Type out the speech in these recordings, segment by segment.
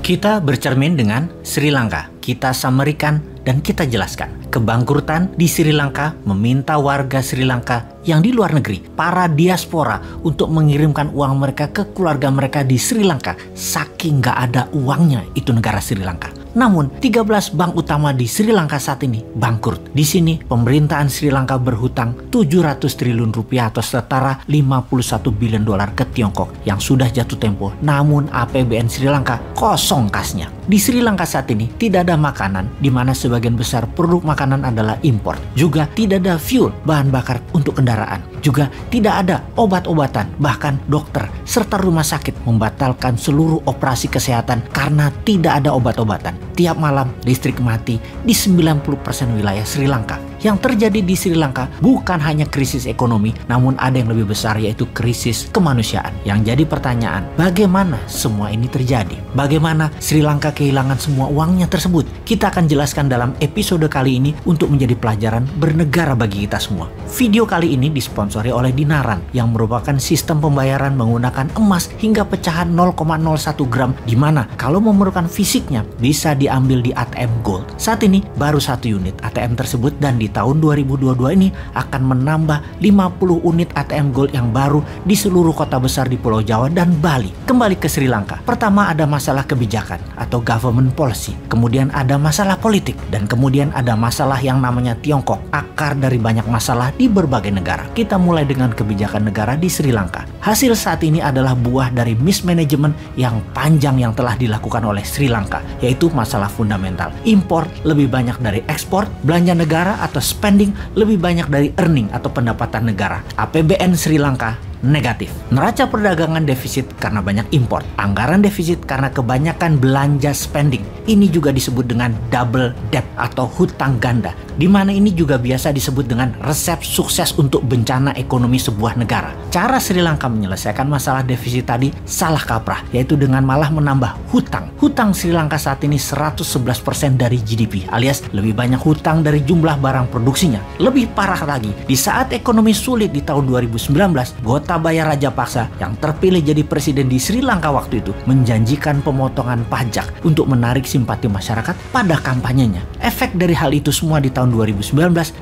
Kita bercermin dengan Sri Lanka. Kita samarikan dan kita jelaskan. Kebangkrutan di Sri Lanka meminta warga Sri Lanka yang di luar negeri, para diaspora, untuk mengirimkan uang mereka ke keluarga mereka di Sri Lanka. Saking gak ada uangnya itu negara Sri Lanka. Namun 13 bank utama di Sri Lanka saat ini bangkrut. Di sini pemerintahan Sri Lanka berhutang 700 triliun rupiah atau setara 51 billion dolar ke Tiongkok yang sudah jatuh tempo. Namun APBN Sri Lanka kosong kasnya. Di Sri Lanka saat ini tidak ada makanan, di mana sebagian besar produk makanan adalah impor. Juga tidak ada fuel, bahan bakar untuk kendaraan. Juga tidak ada obat-obatan, bahkan dokter serta rumah sakit membatalkan seluruh operasi kesehatan karena tidak ada obat-obatan. Tiap malam listrik mati di 90% wilayah Sri Lanka. Yang terjadi di Sri Lanka bukan hanya krisis ekonomi, namun ada yang lebih besar, yaitu krisis kemanusiaan. Yang jadi pertanyaan, bagaimana semua ini terjadi? Bagaimana Sri Lanka kehilangan semua uangnya tersebut? Kita akan jelaskan dalam episode kali ini untuk menjadi pelajaran bernegara bagi kita semua. Video kali ini disponsori oleh Dinaran yang merupakan sistem pembayaran menggunakan emas hingga pecahan 0,01 gram, di mana kalau memerlukan fisiknya bisa diambil di ATM Gold. Saat ini baru 1 unit ATM tersebut, dan di tahun 2022 ini akan menambah 50 unit ATM Gold yang baru di seluruh kota besar di Pulau Jawa dan Bali. Kembali ke Sri Lanka. Pertama ada masalah kebijakan atau government policy. Kemudian ada masalah politik. Dan kemudian ada masalah yang namanya Tiongkok. Akar dari banyak masalah di berbagai negara. Kita mulai dengan kebijakan negara di Sri Lanka. Hasil saat ini adalah buah dari mismanagement yang panjang yang telah dilakukan oleh Sri Lanka, yaitu masalah fundamental. Impor lebih banyak dari ekspor, belanja negara atau spending lebih banyak dari earning atau pendapatan negara. APBN Sri Lanka negatif. Neraca perdagangan defisit karena banyak impor. Anggaran defisit karena kebanyakan belanja spending. Ini juga disebut dengan double debt atau hutang ganda, di mana ini juga biasa disebut dengan resep sukses untuk bencana ekonomi sebuah negara. Cara Sri Lanka menyelesaikan masalah defisit tadi salah kaprah, yaitu dengan malah menambah hutang. Hutang Sri Lanka saat ini 111% dari GDP, alias lebih banyak hutang dari jumlah barang produksinya. Lebih parah lagi, di saat ekonomi sulit di tahun 2019, Gotabaya Rajapaksa yang terpilih jadi presiden di Sri Lanka waktu itu menjanjikan pemotongan pajak untuk menarik simpati masyarakat pada kampanyenya. Efek dari hal itu semua di tahun 2019,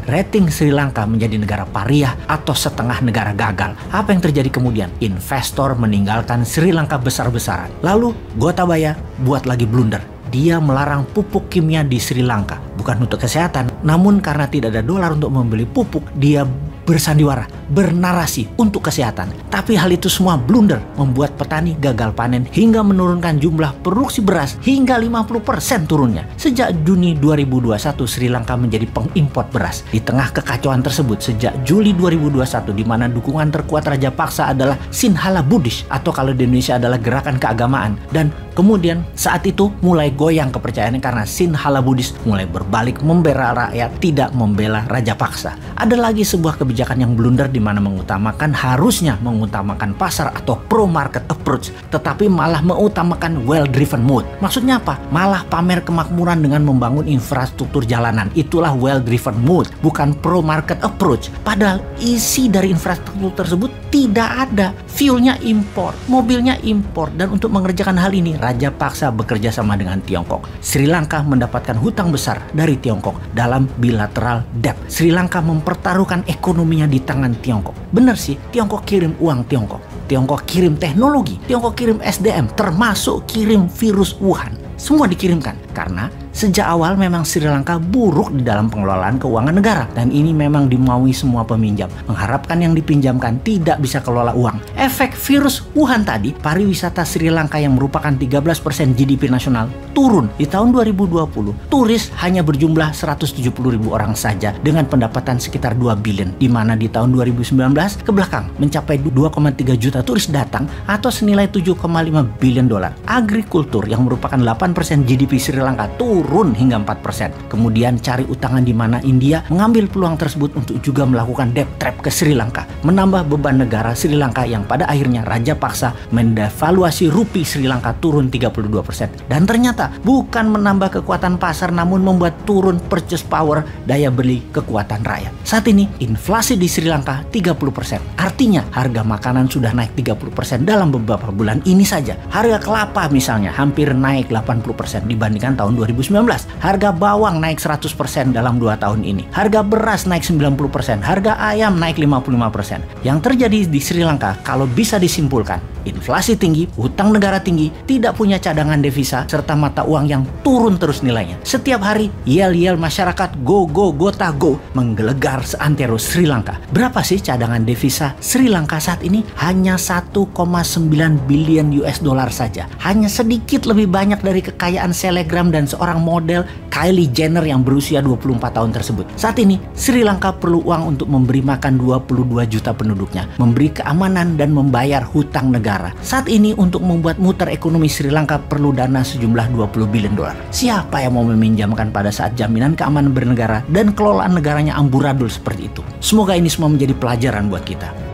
rating Sri Lanka menjadi negara pariah atau setengah negara gagal. Apa yang terjadi kemudian? Investor meninggalkan Sri Lanka besar-besaran. Lalu Gotabaya buat lagi blunder. Dia melarang pupuk kimia di Sri Lanka. Bukan untuk kesehatan, namun karena tidak ada dolar untuk membeli pupuk, dia bersandiwara, bernarasi untuk kesehatan. Tapi hal itu semua blunder, membuat petani gagal panen hingga menurunkan jumlah produksi beras hingga 50% turunnya. Sejak Juni 2021, Sri Lanka menjadi pengimpor beras. Di tengah kekacauan tersebut, sejak Juli 2021, di mana dukungan terkuat Rajapaksa adalah Sinhala Buddhis, atau kalau di Indonesia adalah gerakan keagamaan. Dan kemudian saat itu mulai goyang kepercayaannya karena Sinhala Buddhis mulai berbalik membela rakyat, tidak membela Rajapaksa. Ada lagi sebuah kebijakan yang blunder, di mana harusnya mengutamakan pasar atau pro market approach, tetapi malah mengutamakan well driven mode. Maksudnya apa? Malah pamer kemakmuran dengan membangun infrastruktur jalanan. Itulah well driven mode, bukan pro market approach. Padahal isi dari infrastruktur tersebut tidak ada. Fuelnya impor, mobilnya impor, dan untuk mengerjakan hal ini Rajapaksa bekerja sama dengan Tiongkok. Sri Lanka mendapatkan hutang besar dari Tiongkok dalam bilateral debt. Sri Lanka mempertaruhkan ekonominya di tangan Tiongkok. Benar sih, Tiongkok kirim uang Tiongkok kirim teknologi, Tiongkok kirim SDM, termasuk kirim virus Wuhan. Semua dikirimkan karena sejak awal memang Sri Lanka buruk di dalam pengelolaan keuangan negara, dan ini memang dimaui semua peminjam, mengharapkan yang dipinjamkan tidak bisa kelola uang. Efek virus Wuhan tadi, pariwisata Sri Lanka yang merupakan 13% GDP nasional turun. Di tahun 2020, turis hanya berjumlah 170.000 orang saja dengan pendapatan sekitar 2 billion, di mana di tahun 2019 ke belakang mencapai 2,3 juta turis datang atau senilai 7,5 billion dolar. Agrikultur yang merupakan 8% GDP Sri Lanka turun turun hingga 4%. Kemudian cari utangan di mana India mengambil peluang tersebut untuk juga melakukan debt trap ke Sri Lanka, menambah beban negara Sri Lanka yang pada akhirnya Raja Paksa mendevaluasi rupiah Sri Lanka turun 32%. Dan ternyata bukan menambah kekuatan pasar namun membuat turun purchase power, daya beli kekuatan rakyat. Saat ini inflasi di Sri Lanka 30%. Artinya harga makanan sudah naik 30% dalam beberapa bulan ini saja. Harga kelapa misalnya hampir naik 80% dibandingkan tahun 2019. Harga bawang naik 100% dalam 2 tahun ini. Harga beras naik 90%. Harga ayam naik 55%. Yang terjadi di Sri Lanka kalau bisa disimpulkan, inflasi tinggi, hutang negara tinggi, tidak punya cadangan devisa, serta mata uang yang turun terus nilainya. Setiap hari, yel-yel masyarakat go menggelegar seantero Sri Lanka. Berapa sih cadangan devisa Sri Lanka saat ini? Hanya 1,9 billion US dollar saja. Hanya sedikit lebih banyak dari kekayaan selebgram dan seorang model Kylie Jenner yang berusia 24 tahun tersebut. Saat ini, Sri Lanka perlu uang untuk memberi makan 22 juta penduduknya, memberi keamanan dan membayar hutang negara. Saat ini untuk membuat muter ekonomi Sri Lanka perlu dana sejumlah 20 billion dolar. Siapa yang mau meminjamkan pada saat jaminan keamanan bernegara dan kelolaan negaranya amburadul seperti itu? Semoga ini semua menjadi pelajaran buat kita.